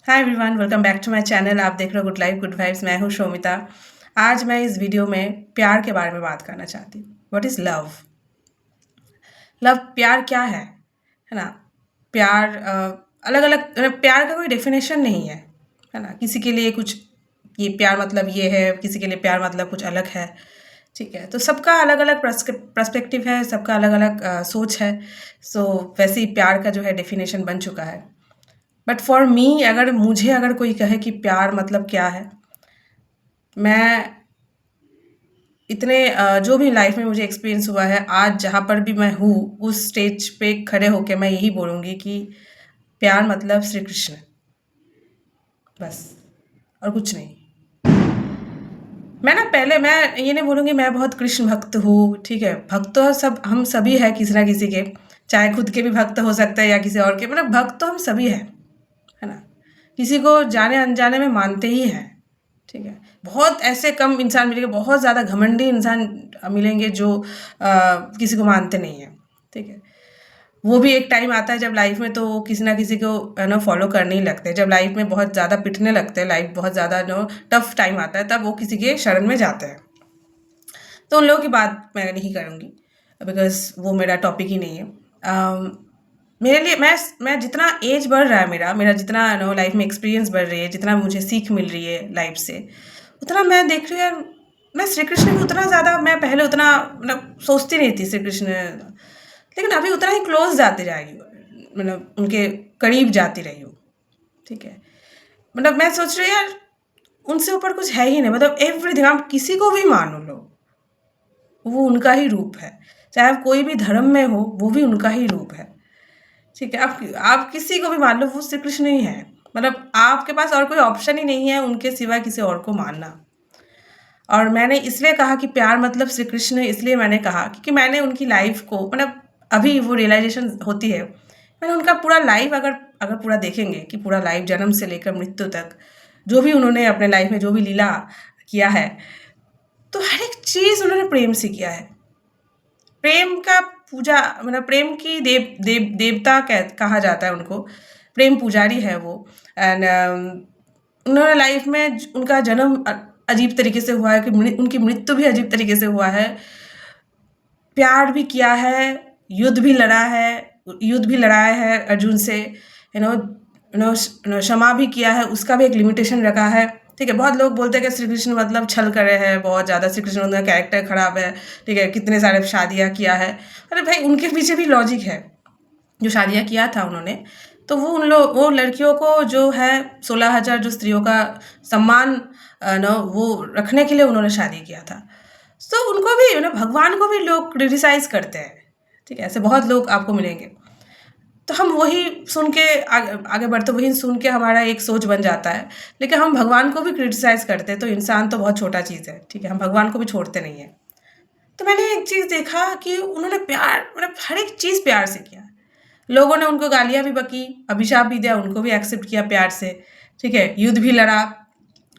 Hi everyone, welcome back to my channel. आप देख रहे हो गुड लाइफ गुड वाइब्स। मैं हूँ शोमिता। आज मैं इस वीडियो में प्यार के बारे में बात करना चाहती हूँ। What is love? लव, प्यार क्या है ना? प्यार अलग अलग, प्यार का कोई डेफिनेशन नहीं है ना? किसी के लिए कुछ, ये प्यार मतलब ये है, किसी के लिए प्यार मतलब कुछ अलग है। ठीक है, तो सबका अलग अलग पर्सपेक्टिव है, सबका अलग अलग सोच है। सो वैसे ही प्यार का जो है डेफिनेशन बन चुका है। बट फॉर मी, अगर कोई कहे कि प्यार मतलब क्या है, मैं जो भी लाइफ में मुझे एक्सपीरियंस हुआ है, आज जहाँ पर भी मैं हूँ, उस स्टेज पे खड़े होके मैं यही बोलूँगी कि प्यार मतलब श्री कृष्ण, बस, और कुछ नहीं। मैं ये नहीं बोलूँगी मैं बहुत कृष्ण भक्त हूँ। ठीक है, भक्त तो सब हम सभी है किसी ना किसी के, चाहे खुद के भी भक्त हो सकते हैं या किसी और के, मतलब भक्त तो हम सभी हैं, है ना? किसी को जाने अनजाने में मानते ही हैं। ठीक है, बहुत ऐसे कम इंसान मिलेंगे, बहुत ज़्यादा घमंडी इंसान मिलेंगे जो किसी को मानते नहीं हैं। ठीक है, वो भी एक टाइम आता है जब लाइफ में तो वो किसी ना किसी को फॉलो करने ही लगते हैं। जब लाइफ में बहुत ज़्यादा पिटने लगते हैं, लाइफ बहुत ज़्यादा टफ टाइम आता है, तब वो किसी के शरण में जाते हैं। तो उन लोगों की बात मैं नहीं करूँगी, बिकॉज वो मेरा टॉपिक ही नहीं है। मेरे लिए मैं जितना एज बढ़ रहा है, मेरा जितना लाइफ में एक्सपीरियंस बढ़ रही है, जितना मुझे सीख मिल रही है लाइफ से, उतना मैं देख रही हूँ यार, मैं श्री कृष्ण को उतना ज़्यादा, मैं पहले उतना मतलब सोचती नहीं थी श्री कृष्ण, लेकिन अभी उतना ही क्लोज जाती जा रही हूँ, मतलब उनके करीब जाती रही हूँ। ठीक है, मतलब मैं सोच रही हूँ यार, उनसे ऊपर कुछ है ही नहीं। मतलब एवरीथिंग, आप किसी को भी मान लो, वो उनका ही रूप है। चाहे आप कोई भी धर्म में हो, वो भी उनका ही रूप है। ठीक है, आप किसी को भी मान लो, वो श्री कृष्ण ही है। मतलब आपके पास और कोई ऑप्शन ही नहीं है उनके सिवा किसी और को मानना। और मैंने इसलिए कहा कि प्यार मतलब श्री कृष्ण, इसलिए मैंने कहा क्योंकि मैंने उनकी लाइफ को, मतलब अभी वो रियलाइजेशन होती है, मैंने उनका पूरा लाइफ अगर अगर पूरा देखेंगे कि पूरा लाइफ जन्म से लेकर मृत्यु तक जो भी उन्होंने अपने लाइफ में जो भी लीला किया है, तो हर एक चीज़ उन्होंने प्रेम से किया है। प्रेम का पूजा, मतलब प्रेम की देवता कहा जाता है उनको। प्रेम पुजारी है वो। एंड उन्होंने लाइफ में उनका जन्म अजीब तरीके से हुआ है, कि उनकी मृत्यु भी अजीब तरीके से हुआ है। प्यार भी किया है, युद्ध भी लड़ाया है अर्जुन से, क्षमा भी किया है, उसका भी एक लिमिटेशन रखा है। ठीक है, बहुत लोग बोलते हैं कि श्री कृष्ण मतलब छल कर रहे हैं बहुत ज़्यादा, श्री कृष्ण उनका कैरेक्टर खराब है। ठीक है, कितने सारे शादियाँ किया है। अरे भाई, उनके पीछे भी लॉजिक है। जो शादियाँ किया था उन्होंने, तो वो लड़कियों को जो है 16,000 जो स्त्रियों का सम्मान वो रखने के लिए उन्होंने शादी किया था। तो उनको भी भगवान को भी लोग क्रिटिसाइज करते हैं। ठीक है, ऐसे बहुत लोग आपको मिलेंगे। तो हम वही सुन के आगे बढ़ते, वही सुन के हमारा एक सोच बन जाता है। लेकिन हम भगवान को भी क्रिटिसाइज करते हैं, तो इंसान तो बहुत छोटा चीज़ है। ठीक है, हम भगवान को भी छोड़ते नहीं हैं। तो मैंने एक चीज़ देखा कि उन्होंने प्यार, मतलब हर एक चीज़ प्यार से किया। लोगों ने उनको गालियाँ भी बकी, अभिशाप भी दिया, उनको भी एक्सेप्ट किया प्यार से। ठीक है, युद्ध भी लड़ा।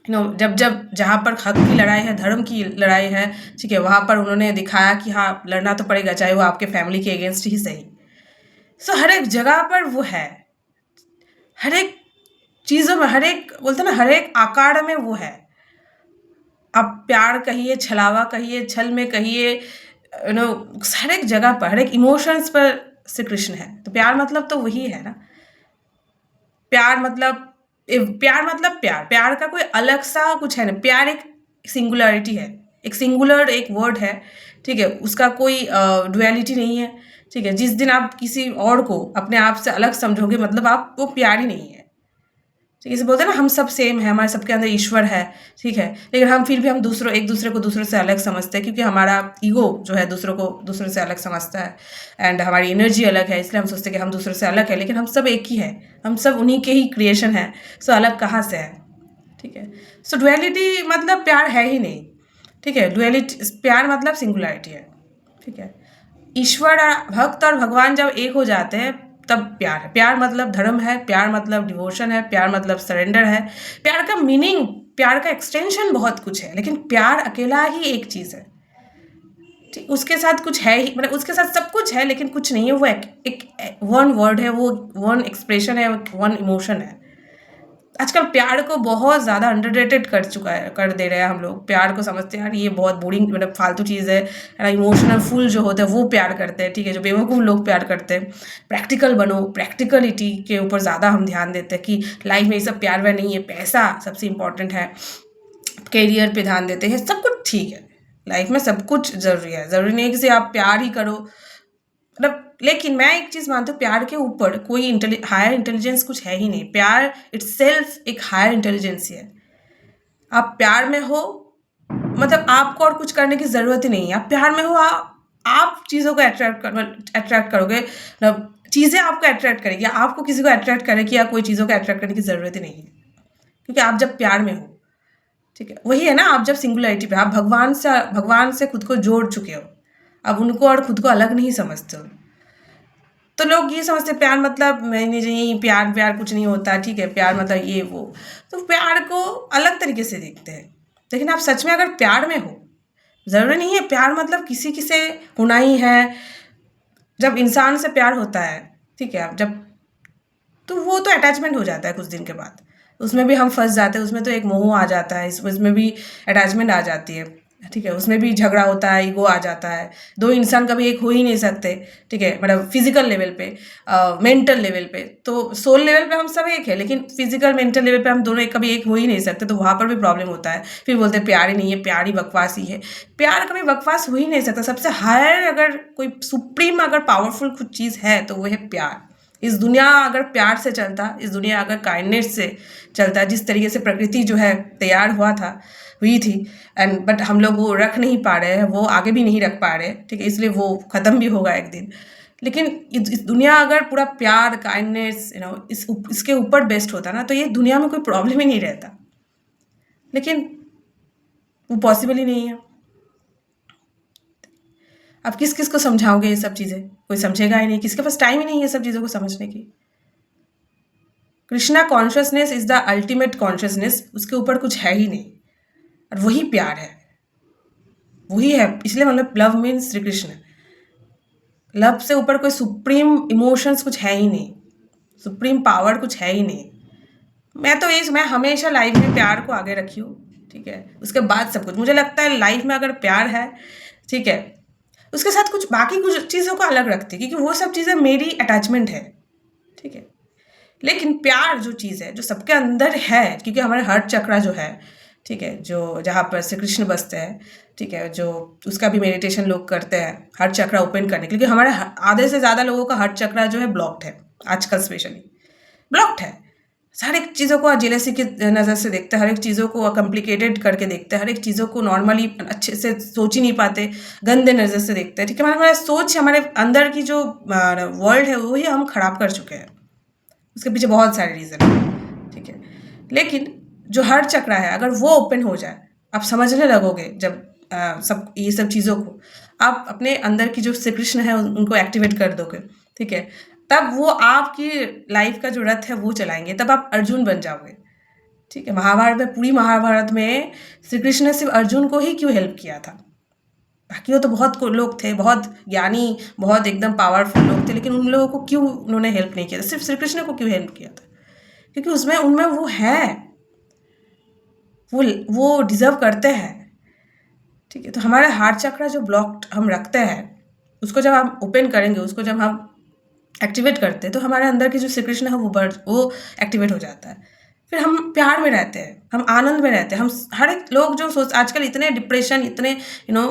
जब जब जहाँ पर हक की लड़ाई है, धर्म की लड़ाई है, ठीक है, वहाँ पर उन्होंने दिखाया कि हाँ, लड़ना तो पड़ेगा, चाहे वो आपके फैमिली के अगेंस्ट ही सही। सो हर एक जगह पर वो है, हर एक चीज़ों में, हर एक बोलते ना, हर एक आकार में वो है। आप प्यार कहिए, छलावा कहिए, छल में कहिए, हर एक जगह पर, हर एक इमोशंस पर श्री कृष्ण है। तो प्यार मतलब तो वही है ना। प्यार मतलब प्यार का कोई अलग सा कुछ है ना। प्यार एक सिंगुलरिटी है, एक सिंगुलर एक वर्ड है। ठीक है, उसका कोई डुअलिटी नहीं है। ठीक है, जिस दिन आप किसी और को अपने आप से अलग समझोगे, मतलब आप वो प्यार ही नहीं है। ठीक है, जैसे बोलते हैं ना, हम सब सेम है, हमारे सबके अंदर ईश्वर है। ठीक है, लेकिन हम फिर भी हम एक दूसरे को दूसरे से अलग समझते हैं, क्योंकि हमारा ईगो जो है दूसरों को दूसरे से अलग समझता है। एंड हमारी एनर्जी अलग है, इसलिए हम सोचते हैं कि हम दूसरे से अलग है, लेकिन हम सब एक ही है। हम सब उन्हीं के ही क्रिएशन है। सो अलग कहाँ से है? ठीक है, सो डुअलिटी मतलब प्यार है ही नहीं। ठीक है, डुअलिटी, प्यार मतलब सिंगुलरिटी है। ठीक है, ईश्वर भक्त और भगवान जब एक हो जाते हैं, तब प्यार है। प्यार मतलब धर्म है, प्यार मतलब डिवोशन है, प्यार मतलब सरेंडर है। प्यार का मीनिंग, प्यार का एक्सटेंशन बहुत कुछ है, लेकिन प्यार अकेला ही एक चीज़ है। ठीक, उसके साथ कुछ है ही, मतलब उसके साथ सब कुछ है लेकिन कुछ नहीं है। वो एक वन वर्ड है, वो वन एक्सप्रेशन है, वन इमोशन है। आजकल प्यार को बहुत ज़्यादा अंडररेटेड कर दे रहे हैं हम लोग। प्यार को समझते हैं यार ये बहुत बोरिंग मतलब फालतू चीज़ है ना। इमोशनल फुल जो होते हैं वो प्यार करते हैं, ठीक है, जो बेवकूफ़ लोग प्यार करते हैं। प्रैक्टिकल बनो, प्रैक्टिकलिटी के ऊपर ज़्यादा हम ध्यान देते हैं कि लाइफ में ये सब प्यार व्यार नहीं है, पैसा सबसे इम्पोर्टेंट है, करियर पे ध्यान देते हैं। सब कुछ ठीक है, लाइफ में सब कुछ ज़रूरी है, ज़रूरी नहीं है कि सिर्फ आप प्यार ही करो मतलब। लेकिन मैं एक चीज़ मानती हूँ, प्यार के ऊपर कोई हायर इंटेलिजेंस कुछ है ही नहीं। प्यार इटसेल्फ एक हायर इंटेलिजेंस ही है। आप प्यार में हो मतलब आपको और कुछ करने की ज़रूरत ही नहीं है। आप प्यार में हो, आप चीज़ों को अट्रैक्ट करोगे, मतलब चीज़ें आपको अट्रैक्ट करेगी। आपको किसी को अट्रैक्ट करेगी या कोई चीज़ों को अट्रैक्ट करने की ज़रूरत ही नहीं है, क्योंकि आप जब प्यार में हो, ठीक है, वही है ना, आप जब सिंगुलरिटी पे, आप भगवान से खुद को जोड़ चुके हो, अब उनको और खुद को अलग नहीं समझते हो। तो लोग ये समझते हैं प्यार मतलब नहीं नहीं, प्यार प्यार कुछ नहीं होता, ठीक है, प्यार मतलब ये वो। तो प्यार को अलग तरीके से देखते हैं। लेकिन आप सच में अगर प्यार में हो, ज़रूरी नहीं है प्यार मतलब किसी से होना ही है। जब इंसान से प्यार होता है, ठीक है, जब तो वो तो अटैचमेंट हो जाता है कुछ दिन के बाद, उसमें भी हम फंस जाते हैं, उसमें तो एक मोह आ जाता है, इसमें भी अटैचमेंट आ जाती है, ठीक है, उसमें भी झगड़ा होता है, ईगो आ जाता है। दो इंसान कभी एक हो ही नहीं सकते, ठीक है, मतलब फिजिकल लेवल पे, मेंटल लेवल पे, तो सोल लेवल पे हम सब एक है, लेकिन फिजिकल मेंटल लेवल पे हम दोनों कभी एक हो ही नहीं सकते, तो वहाँ पर भी प्रॉब्लम होता है। फिर बोलते हैं प्यार ही नहीं है, प्यार ही बकवास ही है। प्यार कभी बकवास हो ही नहीं सकता। सबसे हायर अगर कोई सुप्रीम अगर पावरफुल कुछ चीज़ है तो वो है प्यार। इस दुनिया अगर प्यार से चलता, इस दुनिया अगर काइंडनेस से चलता, जिस तरीके से प्रकृति जो है तैयार हुई थी एंड बट हम लोग वो रख नहीं पा रहे हैं, वो आगे भी नहीं रख पा रहे, ठीक है, इसलिए वो ख़त्म भी होगा एक दिन। लेकिन इस दुनिया अगर पूरा प्यार काइंडनेस इसके ऊपर बेस्ड होता ना, तो ये दुनिया में कोई प्रॉब्लम ही नहीं रहता। लेकिन वो पॉसिबल ही नहीं है। अब किस किस को समझाओगे ये सब चीज़ें? कोई समझेगा ही नहीं, किसके पास टाइम ही नहीं है ये सब चीज़ों को समझने की। Krishna consciousness is the ultimate consciousness, उसके ऊपर कुछ है ही नहीं, और वही प्यार है, वही है। इसलिए मतलब love means Shri Krishna. Love से ऊपर कोई सुप्रीम इमोशंस कुछ है ही नहीं, सुप्रीम पावर कुछ है ही नहीं। मैं हमेशा लाइफ में प्यार को आगे रखी हूँ, ठीक है, उसके बाद सब कुछ। मुझे लगता है लाइफ में अगर प्यार है, ठीक है, उसके साथ कुछ बाकी कुछ चीज़ों को अलग रखती, क्योंकि वो सब चीज़ें मेरी अटैचमेंट है, ठीक है। लेकिन प्यार जो चीज़ है, जो सबके अंदर है, क्योंकि हमारे हार्ट चक्रा जो है, ठीक है, जो जहाँ पर श्री कृष्ण बसते हैं, ठीक है, जो उसका भी मेडिटेशन लोग करते हैं हार्ट चक्रा ओपन करने, क्योंकि हमारे आधे से ज़्यादा लोगों का हार्ट चक्रा जो है ब्लॉक्ड है, आजकल स्पेशली ब्लॉक्ड है। हर एक चीज़ों को जेलेसी की नज़र से देखते हैं, हर एक चीज़ों को कॉम्प्लिकेटेड करके देखते हैं, हर एक चीज़ों को नॉर्मली अच्छे से सोच ही नहीं पाते, गंदे नज़र से देखते हैं, ठीक है। हमारा सोच, हमारे अंदर की जो वर्ल्ड है वही हम खराब कर चुके हैं। उसके पीछे बहुत सारे रीज़न है, ठीक है। लेकिन जो हार्ट चक्रा है, अगर वो ओपन हो जाए, आप समझने लगोगे जब सब ये सब चीज़ों को, आप अपने अंदर की जो श्री कृष्ण है उनको एक्टिवेट कर दोगे, ठीक है, तब वो आपकी लाइफ का जो रथ है वो चलाएंगे, तब आप अर्जुन बन जाओगे, ठीक है। महाभारत में, पूरी महाभारत में श्री कृष्ण ने सिर्फ अर्जुन को ही क्यों हेल्प किया था? बाकी वो तो बहुत लोग थे, बहुत ज्ञानी, बहुत एकदम पावरफुल लोग थे, लेकिन उन लोगों को क्यों उन्होंने हेल्प नहीं किया था? सिर्फ श्री कृष्ण को क्यों हेल्प किया था? क्योंकि उसमें उनमें वो है, वो डिजर्व करते हैं, ठीक है। तो हमारा हार्ट चक्र जो ब्लॉक्ड हम रखते हैं, उसको जब हम ओपन करेंगे, उसको जब हम एक्टिवेट करते हैं, तो हमारे अंदर की जो श्री कृष्ण है वो एक्टिवेट हो जाता है। फिर हम प्यार में रहते हैं, हम आनंद में रहते हैं। हम हर एक लोग जो आजकल इतने डिप्रेशन, इतने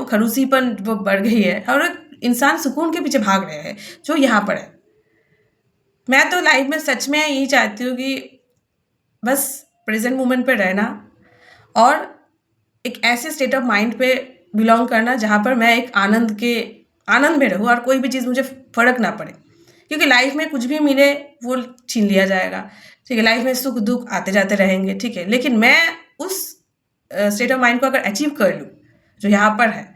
खरूसीपन वो बढ़ गई है, हर एक इंसान सुकून के पीछे भाग रहे हैं जो यहाँ पर है। मैं तो लाइफ में सच में यही चाहती हूँ कि बस प्रेजेंट मोमेंट पे रहना और एक ऐसे स्टेट ऑफ माइंड पे बिलोंग करना जहाँ पर मैं एक आनंद में रहूँ और कोई भी चीज़ मुझे फ़र्क ना पड़े, क्योंकि लाइफ में कुछ भी मिले वो छीन लिया जाएगा, ठीक है। लाइफ में सुख दुख आते जाते रहेंगे, ठीक है, लेकिन मैं उस स्टेट ऑफ माइंड को अगर अचीव कर लूँ जो यहाँ पर है,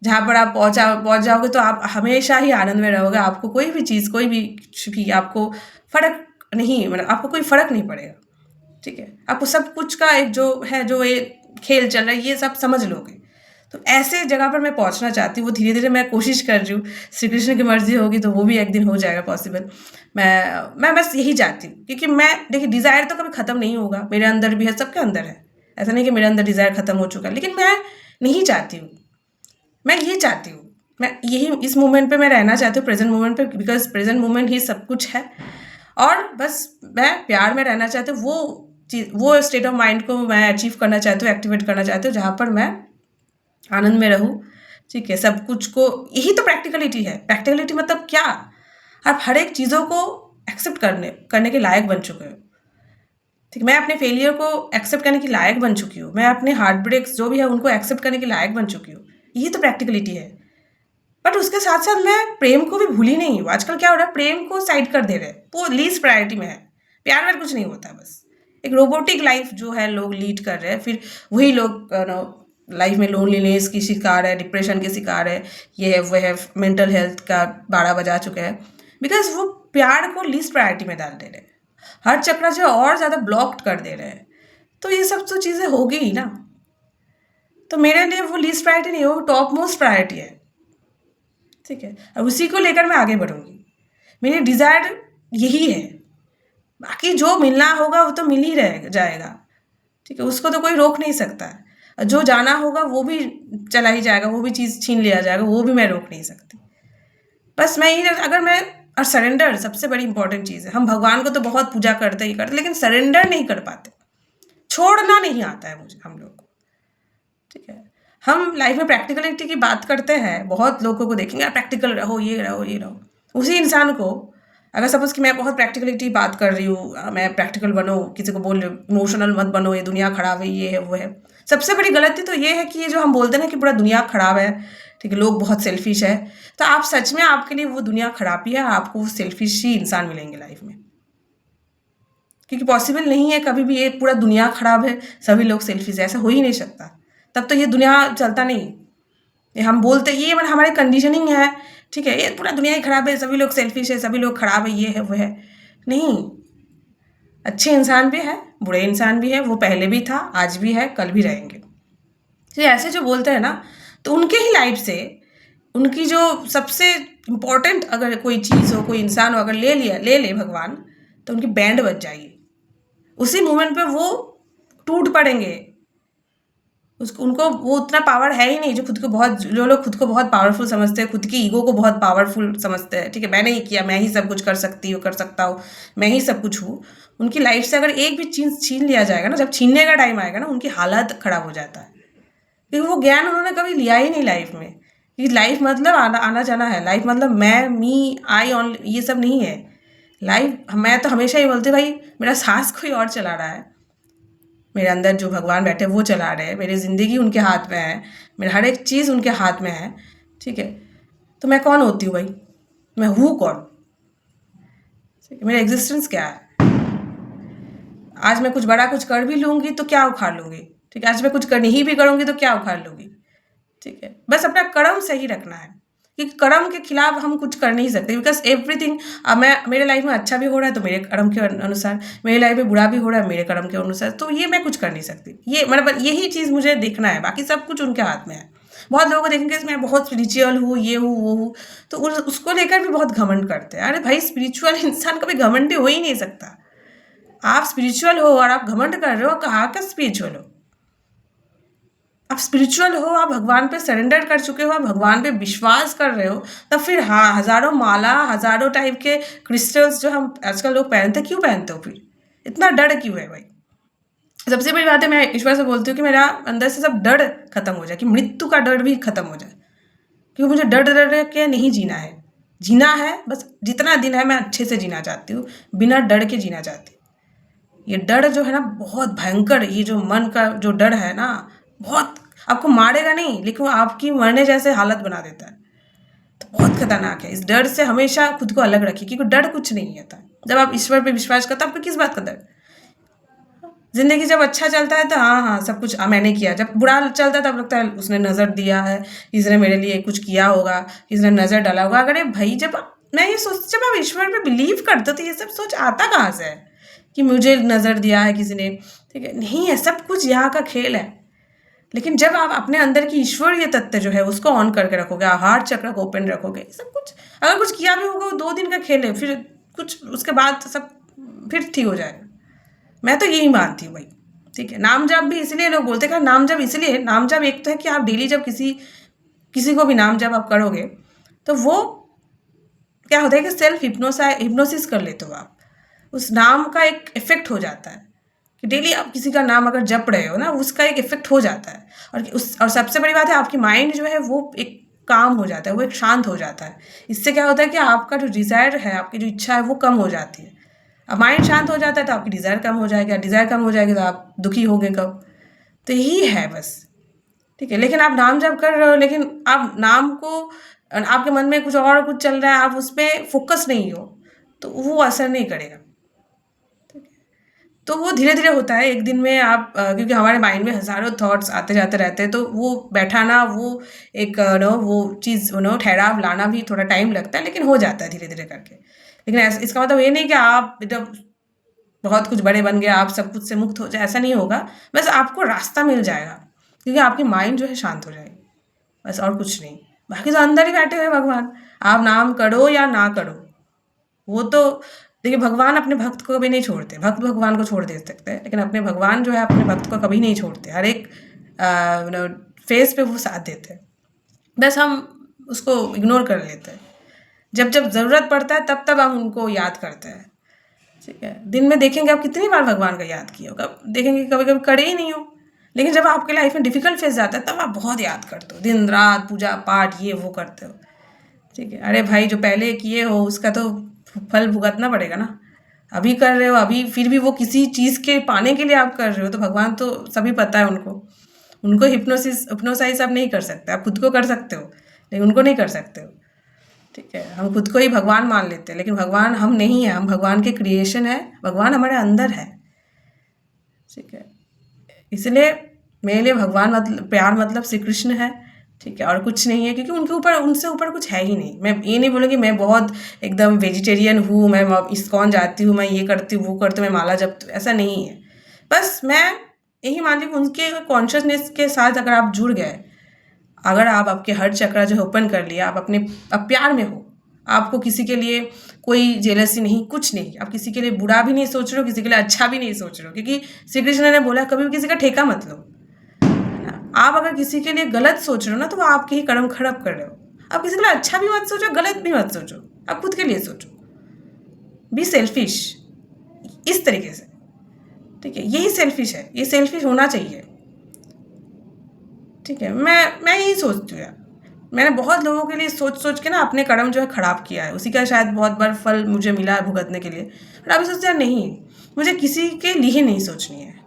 जहाँ पर आप पहुँच जाओगे, तो आप हमेशा ही आनंद में रहोगे। आपको कोई भी चीज़, कोई भी आपको फ़र्क नहीं, मतलब आपको कोई फ़र्क नहीं पड़ेगा, ठीक है। आपको सब कुछ का एक जो है, जो ये खेल चल रहा है, ये सब समझ लोगे। तो ऐसे जगह पर मैं पहुंचना चाहती हूँ। वो धीरे धीरे मैं कोशिश कर रही हूँ, श्री कृष्ण की मर्जी होगी तो वो भी एक दिन हो जाएगा पॉसिबल। मैं बस यही चाहती हूँ, क्योंकि मैं देखिए डिज़ायर तो कभी ख़त्म नहीं होगा, मेरे अंदर भी है, सबके अंदर है। ऐसा नहीं कि मेरे अंदर डिज़ायर ख़त्म हो चुका है, लेकिन मैं नहीं चाहती हूँ। मैं ये चाहती हूँ, मैं यही इस मोमेंट पे मैं रहना चाहती हूँ, प्रेजेंट मोमेंट पे, बिकॉज प्रेजेंट मोमेंट ही सब कुछ है। और बस मैं प्यार में रहना चाहती हूँ, वो स्टेट ऑफ माइंड को मैं अचीव करना चाहती हूँ, एक्टिवेट करना चाहती हूँ, जहाँ पर मैं आनंद में रहूँ। ठीक है, सब कुछ को, यही तो प्रैक्टिकलिटी है। प्रैक्टिकलिटी मतलब क्या? आप हर एक चीज़ों को एक्सेप्ट करने के लायक बन चुके हो। ठीक, मैं अपने फेलियर को एक्सेप्ट करने के लायक बन चुकी हूँ, मैं अपने हार्ट ब्रेक्स जो भी है उनको एक्सेप्ट करने के लायक बन चुकी हूँ। यही तो प्रैक्टिकलिटी है। बट उसके साथ साथ मैं प्रेम को भी भूली नहीं हूँ। आजकल क्या हो रहा है, प्रेम को साइड कर दे रहे हैं, वो लीस्ट प्रायोरिटी में है। प्यार में कुछ नहीं होता है, बस एक रोबोटिक लाइफ जो है लोग लीड कर रहे हैं। फिर वही लोग लाइफ में लोनलीनेस की शिकार है, डिप्रेशन के शिकार है, ये है वो है, मेंटल हेल्थ का 12 बजा चुके हैं, बिकॉज वो प्यार को लीस्ट प्रायोरिटी में डाल दे रहे हैं, हर चक्र जो और ज़्यादा ब्लॉक्ड कर दे रहे हैं। तो ये सब तो चीज़ें होगी ही ना। तो मेरे लिए वो लीस्ट प्रायोरिटी नहीं है, वो टॉप मोस्ट प्रायोरिटी है। ठीक है, और उसी को लेकर मैं आगे बढ़ूंगी। मेरी डिज़ायर यही है, बाकी जो मिलना होगा वो तो मिल ही रह जाएगा। ठीक है, उसको तो कोई रोक नहीं सकता है। और जो जाना होगा वो भी चला ही जाएगा, वो भी चीज़ छीन लिया जाएगा, वो भी मैं रोक नहीं सकती। बस मैं ही, अगर मैं, और सरेंडर सबसे बड़ी इंपॉर्टेंट चीज़ है। हम भगवान को तो बहुत पूजा करते ही करते, लेकिन सरेंडर नहीं कर पाते, छोड़ना नहीं आता है मुझे, हम लोग को। ठीक है, हम लाइफ में प्रैक्टिकलिटी की बात करते हैं, बहुत लोगों को देखेंगे प्रैक्टिकल रहो, ये रहो, ये रहो। उसी इंसान को, अगर सपोज कि मैं बहुत प्रैक्टिकलिटी बात कर रही हूँ, मैं प्रैक्टिकल बनो, किसी को बोल रही हूँ इमोशनल मत बनो, ये दुनिया खराब है, ये है वो है। सबसे बड़ी गलती तो ये है कि ये जो हम बोलते हैं ना कि पूरा दुनिया खराब है, ठीक है, लोग बहुत सेल्फिश है, तो आप सच में, आपके लिए वो दुनिया खराब ही है, आपको वो सेल्फिश ही इंसान मिलेंगे लाइफ में। क्योंकि पॉसिबल नहीं है कभी भी ये पूरा दुनिया खराब है, सभी लोग सेल्फिश है, ऐसा हो ही नहीं सकता। तब तो ये दुनिया चलता नहीं। ये हम बोलते, ये मतलब हमारे कंडीशनिंग है। ठीक है, ये पूरा दुनिया ही खराब है, सभी लोग सेल्फिश है, सभी लोग खराब है, ये है वो है। नहीं, अच्छे इंसान भी है, बुरे इंसान भी है, वो पहले भी था, आज भी है, कल भी रहेंगे। तो ऐसे जो बोलते हैं ना, तो उनके ही लाइफ से, उनकी जो सबसे इम्पोर्टेंट अगर कोई चीज़ हो, कोई इंसान हो, अगर ले ले भगवान, तो उनकी बैंड बज जाएगी। उसी मोमेंट पे वो टूट पड़ेंगे। उसको, उनको वो उतना पावर है ही नहीं, जो लोग खुद को बहुत पावरफुल समझते हैं, खुद की ईगो को बहुत पावरफुल समझते हैं। ठीक है, मैंने ये किया, मैं ही सब कुछ कर सकता हूँ, मैं ही सब कुछ हूँ। उनकी लाइफ से अगर एक भी चीज़ छीन लिया जाएगा ना, जब छीनने का टाइम आएगा ना, उनकी हालत खराब हो जाता है। क्योंकि वो ज्ञान उन्होंने कभी लिया ही नहीं लाइफ में, कि लाइफ मतलब आना जाना है, लाइफ मतलब मैं, मी, आई ऑन, ये सब नहीं है लाइफ। मैं तो हमेशा ही बोलती, भाई मेरा सांस कोई और चला रहा है, मेरे अंदर जो भगवान बैठे वो चला रहे हैं, मेरी ज़िंदगी उनके हाथ में है, मेरा हर एक चीज़ उनके हाथ में है। ठीक है, तो मैं कौन होती हूँ भाई, मैं हूँ कौन? ठीक है, मेरा एग्जिस्टेंस क्या है? आज मैं कुछ बड़ा कुछ कर भी लूँगी तो क्या उखाड़ लूँगी? ठीक है, आज मैं कुछ नहीं भी करूँगी तो क्या उखाड़ लूँगी? ठीक है, बस अपना कर्म सही रखना है, क्योंकि कर्म के खिलाफ हम कुछ कर नहीं सकते। बिकॉज एवरीथिंग, मैं, मेरे लाइफ में अच्छा भी हो रहा है तो मेरे कर्म के अनुसार, मेरे लाइफ में बुरा भी हो रहा है मेरे कर्म के अनुसार, तो ये मैं कुछ कर नहीं सकती। ये मतलब यही चीज़ मुझे देखना है, बाकी सब कुछ उनके हाथ में है। बहुत लोगों को देखेंगे मैं बहुत स्पिरिचुअल हूँ, ये हूँ वो हूँ, तो उसको लेकर भी बहुत घमंड करते हैं। अरे भाई, स्पिरिचुअल इंसान कभी घमंडी हो ही नहीं सकता। आप स्पिरिचुअल हो और आप घमंड कर रहे हो, कहाँ का स्पिरिचुअल हो? आप स्पिरिचुअल हो, आप भगवान पे सरेंडर कर चुके हो, आप भगवान पे विश्वास कर रहे हो, तब फिर हाँ, हज़ारों माला, हज़ारों टाइप के क्रिस्टल्स जो हम आजकल लोग पहनते, क्यों पहनते हो? फिर इतना डर क्यों है भाई? सबसे बड़ी बात है, मैं ईश्वर से बोलती हूँ कि मेरा अंदर से सब डर खत्म हो जाए, कि मृत्यु का डर भी खत्म हो जाए, क्योंकि मुझे डर के नहीं जीना है। जीना है, बस जितना दिन है मैं अच्छे से जीना चाहती हूँ, बिना डर के जीना चाहती हूँ। ये डर जो है ना बहुत भयंकर, ये जो मन का जो डर है ना, बहुत आपको मारेगा नहीं, लेकिन वो आपकी मरने जैसे हालत बना देता है। तो बहुत खतरनाक है। इस डर से हमेशा खुद को अलग रखिए, क्योंकि डर कुछ नहीं आता। जब आप ईश्वर पे विश्वास करते हो, आपको किस बात का डर? जिंदगी जब अच्छा चलता है तो हाँ हाँ सब कुछ मैंने किया, जब बुरा चलता है तब लगता है उसने नज़र दिया है, इसने मेरे लिए कुछ किया होगा, इसने नज़र डाला होगा। अगर भाई, जब मैं ये सोच, जब आप ईश्वर पे बिलीव करते हो तो ये सब सोच आता कहाँ से है कि मुझे नज़र दिया है किसी ने? ठीक है, नहीं है, सब कुछ यहाँ का खेल है। लेकिन जब आप अपने अंदर की ईश्वरीय तत्व जो है उसको ऑन करके रखोगे, हार्ट चक्र को ओपन रखोगे, सब कुछ अगर कुछ किया भी होगा वो 2 दिन का खेल है, फिर कुछ उसके बाद सब फिर ठीक हो जाएगा। मैं तो यही मानती हूँ भाई, ठीक है। नाम जप भी इसलिए लोग बोलते हैं, नाम जप इसलिए, नाम जप एक तो है कि आप डेली जब किसी को भी नाम जप आप करोगे तो वो क्या होता है कि सेल्फ हिप्नोसिस कर लेते हो आप, उस नाम का एक इफेक्ट हो जाता है कि डेली आप किसी का नाम अगर जप रहे हो ना, उसका एक इफेक्ट हो जाता है। और सबसे बड़ी बात है, आपकी माइंड जो है वो एक काम हो जाता है, वो एक शांत हो जाता है। इससे क्या होता है कि आपका जो डिज़ायर है, आपकी जो इच्छा है वो कम हो जाती है। अब माइंड शांत हो जाता है तो आपकी डिज़ायर कम हो जाएगा, डिज़ायर कम हो जाएगी तो आप दुखी होंगे कब। तो यही है बस, ठीक है। लेकिन आप नाम जप कर रहे हो, लेकिन आप नाम को, आपके मन में कुछ और कुछ चल रहा है, आप उस पर फोकस नहीं हो, तो वो असर नहीं करेगा। तो वो धीरे धीरे होता है, एक दिन में आप क्योंकि हमारे माइंड में हज़ारों थॉट्स आते जाते रहते हैं, तो वो बैठाना, वो एक वो चीज़ ठहराव लाना भी थोड़ा टाइम लगता है, लेकिन हो जाता है धीरे धीरे करके। लेकिन इसका मतलब ये नहीं कि आप एकदम बहुत कुछ बड़े बन गए, आप सब कुछ से मुक्त हो जाए, ऐसा नहीं होगा। बस आपको रास्ता मिल जाएगा, क्योंकि आपकी माइंड जो है शांत हो जाएगी, बस और कुछ नहीं। बाकी तो अंदर ही बैठे हुए भगवान, आप नाम करो या ना करो, वो तो देखिए, भगवान अपने भक्त को कभी नहीं छोड़ते, भक्त भगवान को छोड़ दे सकते हैं, लेकिन अपने भगवान जो है अपने भक्त को कभी नहीं छोड़ते। हर एक फेज पे वो साथ देते हैं, बस हम उसको इग्नोर कर लेते हैं। जब जब ज़रूरत पड़ता है तब तब हम उनको याद करते हैं, ठीक है। दिन में देखेंगे आप कितनी बार भगवान का याद किया होगा, देखेंगे कभी कभी करे ही नहीं हो। लेकिन जब आपके लाइफ में डिफिकल्ट फेज आता है तब आप बहुत याद करते हो, दिन रात पूजा पाठ ये वो करते हो, ठीक है। अरे भाई, जो पहले किए हो उसका तो फल भुगतना पड़ेगा ना। अभी कर रहे हो, अभी फिर भी वो किसी चीज़ के पाने के लिए आप कर रहे हो, तो भगवान तो सभी पता है उनको हिप्नोसाइज आप नहीं कर सकते। आप खुद को कर सकते हो लेकिन उनको नहीं कर सकते हो, ठीक है। हम खुद को ही भगवान मान लेते हैं, लेकिन भगवान हम नहीं है, हम भगवान के क्रिएशन है, भगवान हमारे अंदर है, ठीक है। इसलिए मेरे लिए भगवान मतलब प्यार, मतलब श्री कृष्ण है, ठीक है, और कुछ नहीं है, क्योंकि उनसे ऊपर कुछ है ही नहीं। मैं ये नहीं बोलूँगी मैं बहुत एकदम वेजिटेरियन हूँ, मैं इस्कॉन जाती हूँ, मैं ये करती हूँ वो करती हूँ, मैं माला जपती हूँ, ऐसा नहीं है। बस मैं यही मानती हूँ उनके कॉन्शियसनेस के साथ अगर आप जुड़ गए, अगर आप आपके हर चक्रा जो है ओपन कर लिया, आप प्यार में हो, आपको किसी के लिए कोई जेलसी नहीं, कुछ नहीं, आप किसी के लिए बुरा भी नहीं सोच रहे हो, किसी के लिए अच्छा भी नहीं सोच रहे हो, क्योंकि श्री कृष्ण ने बोला कभी भी किसी का ठेका मत लो। आप अगर किसी के लिए गलत सोच रहे हो ना, तो वो आपके ही कर्म खराब कर रहे हो। आप किसी के लिए अच्छा भी मत सोचो, गलत भी मत सोचो, आप खुद के लिए सोचो, बी सेल्फिश, इस तरीके से, ठीक है। यही सेल्फिश है, ये सेल्फिश होना चाहिए, ठीक है। मैं यही सोचती हूँ यार, मैंने बहुत लोगों के लिए सोच के ना अपने कर्म जो है खराब किया है, उसी का शायद बहुत बार फल मुझे मिला है भुगतने के लिए। पर अभी सोचते हैं नहीं, मुझे किसी के लिए नहीं सोचनी है,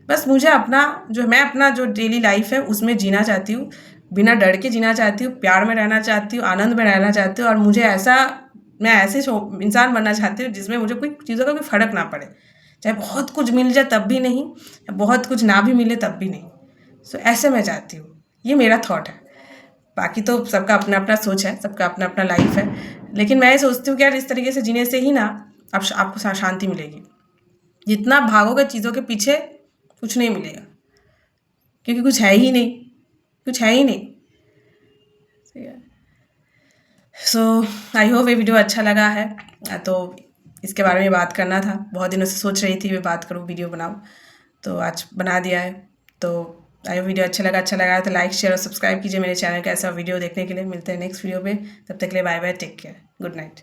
बस मुझे अपना जो डेली लाइफ है उसमें जीना चाहती हूँ, बिना डर के जीना चाहती हूँ, प्यार में रहना चाहती हूँ, आनंद में रहना चाहती हूँ, और मैं ऐसे इंसान बनना चाहती हूँ जिसमें मुझे कोई चीज़ों का कोई फ़र्क ना पड़े, चाहे बहुत कुछ मिल जाए तब भी नहीं, बहुत कुछ ना भी मिले तब भी नहीं। सो ऐसे मैं चाहती हूँ, ये मेरा थॉट है। बाकी तो सबका अपना अपना सोच है, सबका अपना अपना लाइफ है, लेकिन मैं ये सोचती हूँ कि यार इस तरीके से जीने से ही ना आपको शांति मिलेगी। जितना भागोगे चीज़ों के पीछे, कुछ नहीं मिलेगा, क्योंकि कुछ है ही नहीं, कुछ है ही नहीं। सो आई होप ये वीडियो अच्छा लगा है, तो इसके बारे में बात करना था, बहुत दिनों से सोच रही थी मैं बात करूँ, वीडियो बनाऊँ, तो आज बना दिया है। तो आई होप वीडियो अच्छा लगा तो लाइक शेयर और सब्सक्राइब कीजिए मेरे चैनल का ऐसा वीडियो देखने के लिए। मिलते हैं नेक्स्ट वीडियो में, तब तक के लिए bye bye, take care, good night.